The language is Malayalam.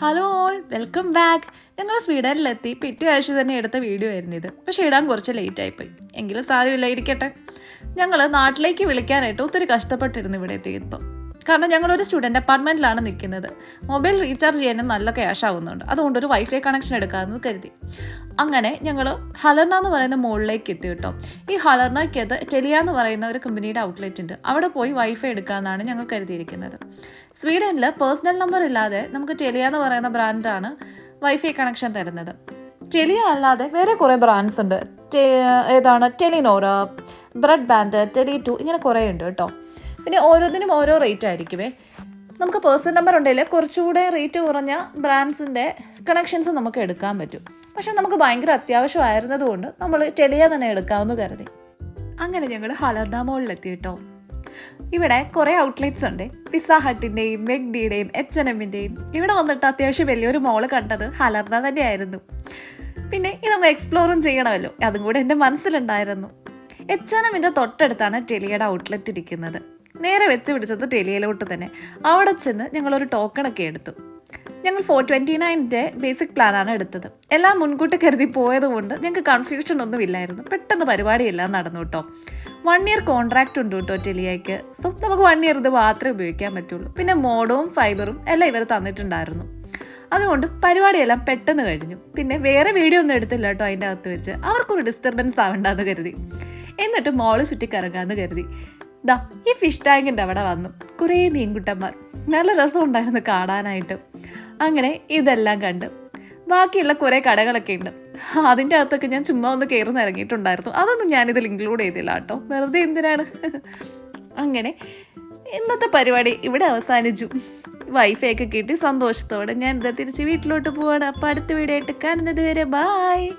Hello all, welcome back. ഞങ്ങൾ സ്വീഡനിലെത്തി പിറ്റേ ആഴ്ച തന്നെ എടുത്ത വീഡിയോ ആയിരുന്നു ഇത്. പക്ഷേ ഇടാൻ കുറച്ച് ലേറ്റ് ആയിപ്പോയി. എങ്കിലും സാരമില്ല, ഇരിക്കട്ടെ. ഞങ്ങൾ നാട്ടിലേക്ക് വിളിക്കാനായിട്ട് ഒത്തിരി കഷ്ടപ്പെട്ടിരുന്നു ഇവിടെ എത്തിയപ്പോൾ. കാരണം ഞങ്ങളൊരു സ്റ്റുഡൻറ്റ് അപ്പാർട്ട്മെൻറ്റിലാണ് നിൽക്കുന്നത്. മൊബൈൽ റീചാർജ് ചെയ്യാനും നല്ല ക്യാഷ് ആവുന്നുണ്ട്. അതുകൊണ്ടൊരു വൈഫൈ കണക്ഷൻ എടുക്കാമെന്ന് കരുതി. അങ്ങനെ ഞങ്ങൾ ഹലർന എന്ന് പറയുന്ന മോളിലേക്ക് എത്തി കേട്ടോ. ഈ ഹലർനയ്ക്കകത്ത് ടെലിയ എന്ന് പറയുന്ന ഒരു കമ്പനിയുടെ ഔട്ട്ലെറ്റ് ഉണ്ട്. അവിടെ പോയി വൈഫൈ എടുക്കാമെന്നാണ് ഞങ്ങൾ കരുതിയിരിക്കുന്നത്. സ്വീഡനിൽ പേഴ്സണൽ നമ്പർ ഇല്ലാതെ നമുക്ക് ടെലിയ എന്ന് പറയുന്ന ബ്രാൻഡാണ് വൈഫൈ കണക്ഷൻ തരുന്നത്. ടെലിയ അല്ലാതെ വേറെ കുറേ ബ്രാൻഡ്സ് ഉണ്ട്. ഏതാണ് ടെലിനോറ, ബ്രെഡ് ബാൻഡ്, ടെലി2, ഇങ്ങനെ കുറേ ഉണ്ട് കേട്ടോ. പിന്നെ ഓരോന്നിനും ഓരോ റേറ്റ് ആയിരിക്കുമേ. നമുക്ക് പേഴ്സണൽ നമ്പർ ഉണ്ടെങ്കിൽ കുറച്ചുകൂടെ റേറ്റ് കുറഞ്ഞ ബ്രാൻഡ്സിൻ്റെ കണക്ഷൻസ് നമുക്ക് എടുക്കാൻ പറ്റും. പക്ഷെ നമുക്ക് ഭയങ്കര അത്യാവശ്യമായിരുന്നത് കൊണ്ട് നമ്മൾ ടെലിയ തന്നെ എടുക്കാമെന്ന് കരുതി. അങ്ങനെ ഞങ്ങൾ ഹലർന മോളിലെത്തി കേട്ടോ. ഇവിടെ കുറേ ഔട്ട്ലെറ്റ്സ് ഉണ്ട്. പിസ്സ ഹട്ടിൻ്റെയും മെഗ്ഡിയുടെയും H&Mൻ്റെയും. ഇവിടെ വന്നിട്ട് അത്യാവശ്യം വലിയൊരു മോള് കണ്ടത് ഹലർന തന്നെയായിരുന്നു. പിന്നെ ഇതൊന്ന് എക്സ്പ്ലോറും ചെയ്യണമല്ലോ, അതും കൂടെ എൻ്റെ മനസ്സിലുണ്ടായിരുന്നു. H&Mൻ്റെ തൊട്ടടുത്താണ് ടെലിയയുടെ ഔട്ട്ലെറ്റ് ഇരിക്കുന്നത്. നേരെ വെച്ച് പിടിച്ചത് ടെലിയയിലോട്ട് തന്നെ. അവിടെ ചെന്ന് ഞങ്ങളൊരു ടോക്കണൊക്കെ എടുത്തു. ഞങ്ങൾ 429ൻ്റെ ബേസിക് പ്ലാനാണ് എടുത്തത്. എല്ലാം മുൻകൂട്ടി കരുതി പോയതുകൊണ്ട് ഞങ്ങൾക്ക് കൺഫ്യൂഷൻ ഒന്നും ഇല്ലായിരുന്നു. പെട്ടെന്ന് പരിപാടിയെല്ലാം നടന്നു കേട്ടോ. 1 ഇയർ കോൺട്രാക്റ്റ് ഉണ്ട് കേട്ടോ ടെലിയയ്ക്ക്. സോ നമുക്ക് 1 ഇയർ ഇത് മാത്രമേ ഉപയോഗിക്കാൻ പറ്റുള്ളൂ. പിന്നെ മോഡവും ഫൈബറും എല്ലാം ഇവർ തന്നിട്ടുണ്ടായിരുന്നു. അതുകൊണ്ട് പരിപാടിയെല്ലാം പെട്ടെന്ന് കഴിഞ്ഞു. പിന്നെ വേറെ വീഡിയോ ഒന്നും എടുത്തില്ല കേട്ടോ അതിൻ്റെ അകത്ത് വെച്ച്. അവർക്കൊരു ഡിസ്റ്റർബൻസ് ആവണ്ടെന്ന് കരുതി. എന്നിട്ട് മോള് ചുറ്റിക്കറങ്ങാമെന്ന് കരുതി. ദാ ഈ ഫിഷ് ടാങ്കിൻ്റെ അവിടെ വന്നു കുറേ മീൻകുട്ടന്മാർ. നല്ല രസമുണ്ടായിരുന്നു കാണാനായിട്ട്. അങ്ങനെ ഇതെല്ലാം കണ്ട് ബാക്കിയുള്ള കുറേ കടകളൊക്കെ ഉണ്ട്. അതിൻ്റെ അകത്തൊക്കെ ഞാൻ ചുമ്മാ ഒന്ന് കയറുന്ന ഇറങ്ങിയിട്ടുണ്ടായിരുന്നു. അതൊന്നും ഞാനിതിൽ ഇൻക്ലൂഡ് ചെയ്തില്ല കേട്ടോ, വെറുതെ എന്തിനാണ്. അങ്ങനെ ഇന്നത്തെ പരിപാടി ഇവിടെ അവസാനിച്ചു. വൈഫൈ ഒക്കെ കിട്ടി സന്തോഷത്തോടെ ഞാൻ ഇതാ തിരിച്ച് വീട്ടിലോട്ട് പോവാണ്. അപ്പോൾ അടുത്ത വീഡിയോ ആയിട്ട് കാണുന്നത് വരെ ബായ്.